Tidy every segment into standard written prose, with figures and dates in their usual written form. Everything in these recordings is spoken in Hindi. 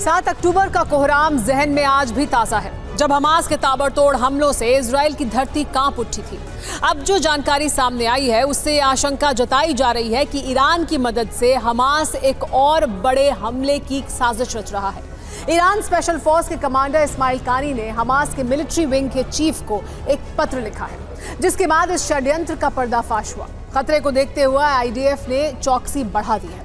7 अक्टूबर का कोहराम जहन में आज भी ताजा है, जब हमास के ताबड़तोड़ हमलों से इजराइल की धरती कांप उठी थी। अब जो जानकारी सामने आई है उससे आशंका जताई जा रही है कि ईरान की मदद से हमास एक और बड़े हमले की साजिश रच रहा है। ईरान स्पेशल फोर्स के कमांडर इस्माइल कानी ने हमास के मिलिट्री विंग के चीफ को एक पत्र लिखा है, जिसके बाद इस षड्यंत्र का पर्दाफाश हुआ। खतरे को देखते हुए आईडीएफ ने चौकसी बढ़ा दी है।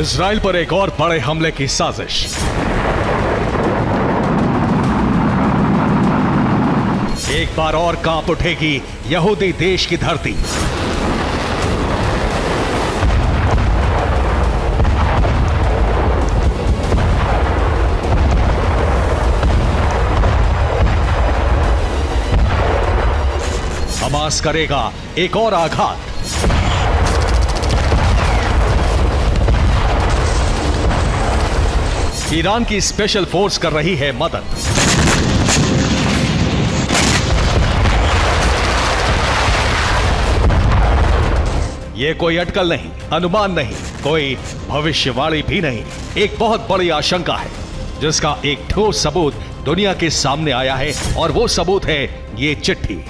इजराइल पर एक और बड़े हमले की साजिश। एक बार और कांप उठेगी यहूदी देश की धरती। हमास करेगा एक और आघात। ईरान की स्पेशल फोर्स कर रही है मदद। यह कोई अटकल नहीं, अनुमान नहीं, कोई भविष्यवाणी भी नहीं, एक बहुत बड़ी आशंका है जिसका एक ठोस सबूत दुनिया के सामने आया है, और वो सबूत है ये चिट्ठी।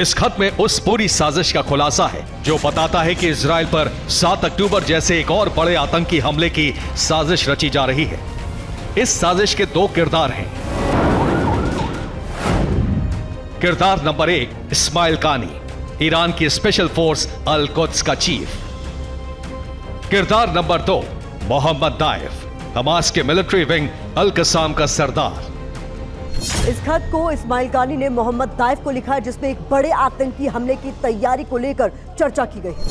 इस खत में उस पूरी साजिश का खुलासा है जो बताता है कि इजराइल पर 7 अक्टूबर जैसे एक और बड़े आतंकी हमले की साजिश रची जा रही है। इस साजिश के दो किरदार हैं। किरदार नंबर 1, इस्माइल कानी, ईरान की स्पेशल फोर्स अल कुद्स का चीफ। किरदार नंबर 2, मोहम्मद दाइफ, हमास के मिलिट्री विंग अल कसाम का सरदार। इस खत को इस्माइल कानी ने मोहम्मद दाइफ को लिखा है, जिसमें एक बड़े आतंकी हमले की तैयारी को लेकर चर्चा की गई है।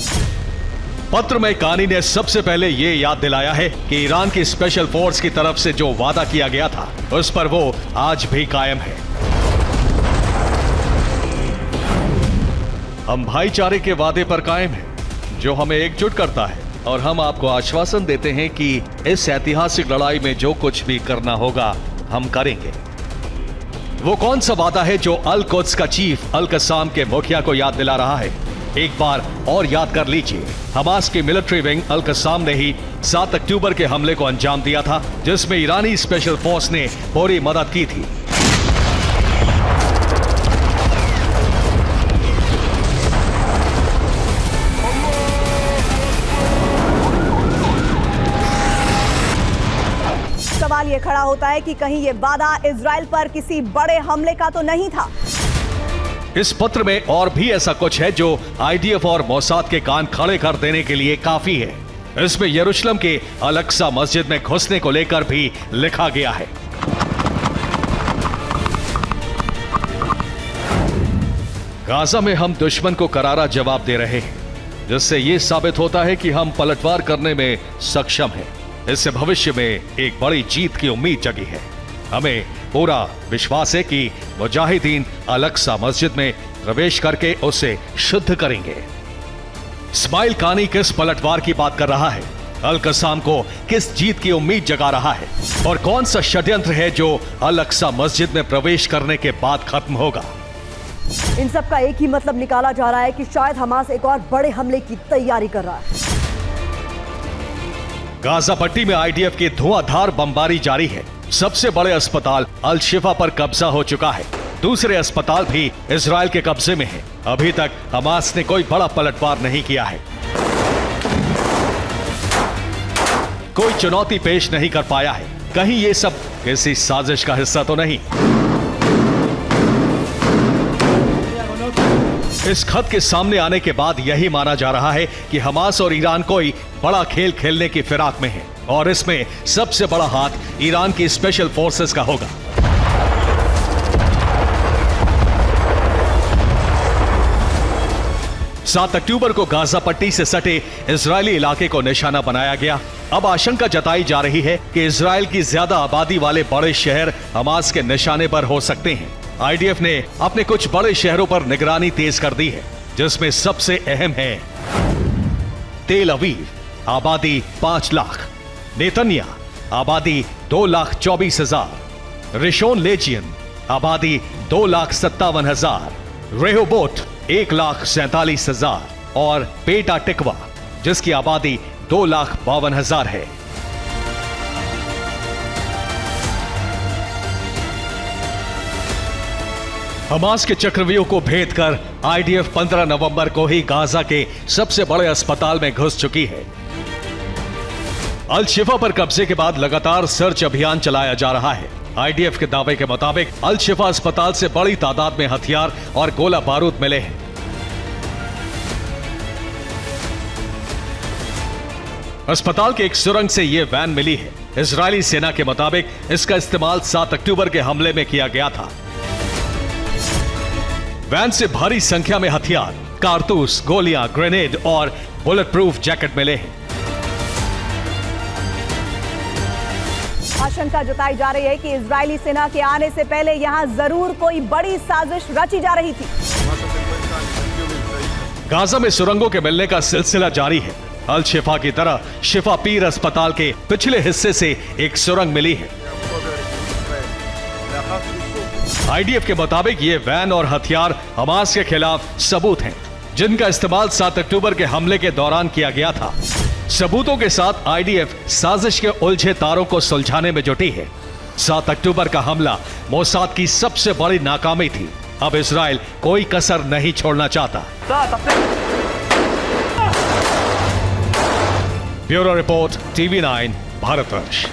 पत्र में कानी ने सबसे पहले यह याद दिलाया है कि ईरान की स्पेशल फोर्स की तरफ से जो वादा किया गया था उस पर वो आज भी कायम है। हम भाईचारे के वादे पर कायम हैं, जो हमें एकजुट करता है, और हम आपको आश्वासन देते हैं कि इस ऐतिहासिक लड़ाई में जो कुछ भी करना होगा हम करेंगे। वो कौन सा वादा है जो अल कुद्स का चीफ अल कसाम के मुखिया को याद दिला रहा है? एक बार और याद कर लीजिए, हमास की मिलिट्री विंग अल कसाम ने ही 7 अक्टूबर के हमले को अंजाम दिया था, जिसमें ईरानी स्पेशल फोर्स ने पूरी मदद की थी। सवाल ये खड़ा होता है कि कहीं ये वादा इजराइल पर किसी बड़े हमले का तो नहीं था। इस पत्र में और भी ऐसा कुछ है जो आईडीएफ और मोसाद के कान खड़े कर देने के लिए काफी है। इसमें यरूशलेम के अल अक्सा मस्जिद में घुसने को लेकर भी लिखा गया है। गाजा में हम दुश्मन को करारा जवाब दे रहे हैं, जिससे यह साबित होता है कि हम पलटवार करने में सक्षम हैं। इससे भविष्य में एक बड़ी जीत की उम्मीद जगी है। हमें पूरा विश्वास है कि मुजाहिदीन अल अक्सा मस्जिद में प्रवेश करके उसे शुद्ध करेंगे। इस्माइल कानी किस पलटवार की बात कर रहा है? अल कसाम को किस जीत की उम्मीद जगा रहा है? और कौन सा षड्यंत्र है जो अल अक्सा मस्जिद में प्रवेश करने के बाद खत्म होगा? इन सब का एक ही मतलब निकाला जा रहा है कि शायद हमास एक और बड़े हमले की तैयारी कर रहा है। गाजा पट्टी में आईडीएफ की धुआंधार बमबारी जारी है। सबसे बड़े अस्पताल अल शिफा पर कब्जा हो चुका है। दूसरे अस्पताल भी इजराइल के कब्जे में है। अभी तक हमास ने कोई बड़ा पलटवार नहीं किया है, कोई चुनौती पेश नहीं कर पाया है। कहीं ये सब किसी साजिश का हिस्सा तो नहीं? इस खत के सामने आने के बाद यही माना जा रहा है कि हमास और ईरान कोई बड़ा खेल खेलने की फिराक में है, और इसमें सबसे बड़ा हाथ ईरान की स्पेशल फोर्सेस का होगा। सात अक्टूबर को गाजा पट्टी से सटे इजरायली इलाके को निशाना बनाया गया। अब आशंका जताई जा रही है कि इजरायल की ज्यादा आबादी वाले बड़े शहर हमास के निशाने पर हो सकते हैं। आईडीएफ ने अपने कुछ बड़े शहरों पर निगरानी तेज कर दी है, जिसमें सबसे अहम है तेल अवीव, आबादी 5 लाख, नेतन्या, आबादी 2,24,000, रिशोन लेजियन, आबादी 2,57,000, रेहोबोट 1,47,000 और पेटा टिकवा, जिसकी आबादी 2,52,000 है। हमास के चक्रव्यूह को भेद कर आईडीएफ 15 नवंबर को ही गाजा के सबसे बड़े अस्पताल में घुस चुकी है। अल शिफा पर कब्जे के बाद लगातार सर्च अभियान चलाया जा रहा है। आईडीएफ के दावे के मुताबिक अल शिफा अस्पताल से बड़ी तादाद में हथियार और गोला बारूद मिले हैं। अस्पताल के एक सुरंग से यह वैन मिली है। इजरायली सेना के मुताबिक इसका इस्तेमाल 7 अक्टूबर के हमले में किया गया था। वैन से भारी संख्या में हथियार, कारतूस, गोलियां, ग्रेनेड और बुलेट प्रूफ जैकेट मिले हैं। आशंका जताई जा रही है कि इजरायली सेना के आने से पहले यहां जरूर कोई बड़ी साजिश रची जा रही थी। गाजा में सुरंगों के मिलने का सिलसिला जारी है। अल शिफा की तरह शिफा पीर अस्पताल के पिछले हिस्से से एक सुरंग मिली है। आईडीएफ के मुताबिक ये वैन और हथियार हमास के खिलाफ सबूत हैं, जिनका इस्तेमाल 7 अक्टूबर के हमले के दौरान किया गया था। सबूतों के साथ आईडीएफ साजिश के उलझे तारों को सुलझाने में जुटी है। 7 अक्टूबर का हमला मोसाद की सबसे बड़ी नाकामी थी। अब इजराइल कोई कसर नहीं छोड़ना चाहता। Bureau report, TV9 Bharatvarsh.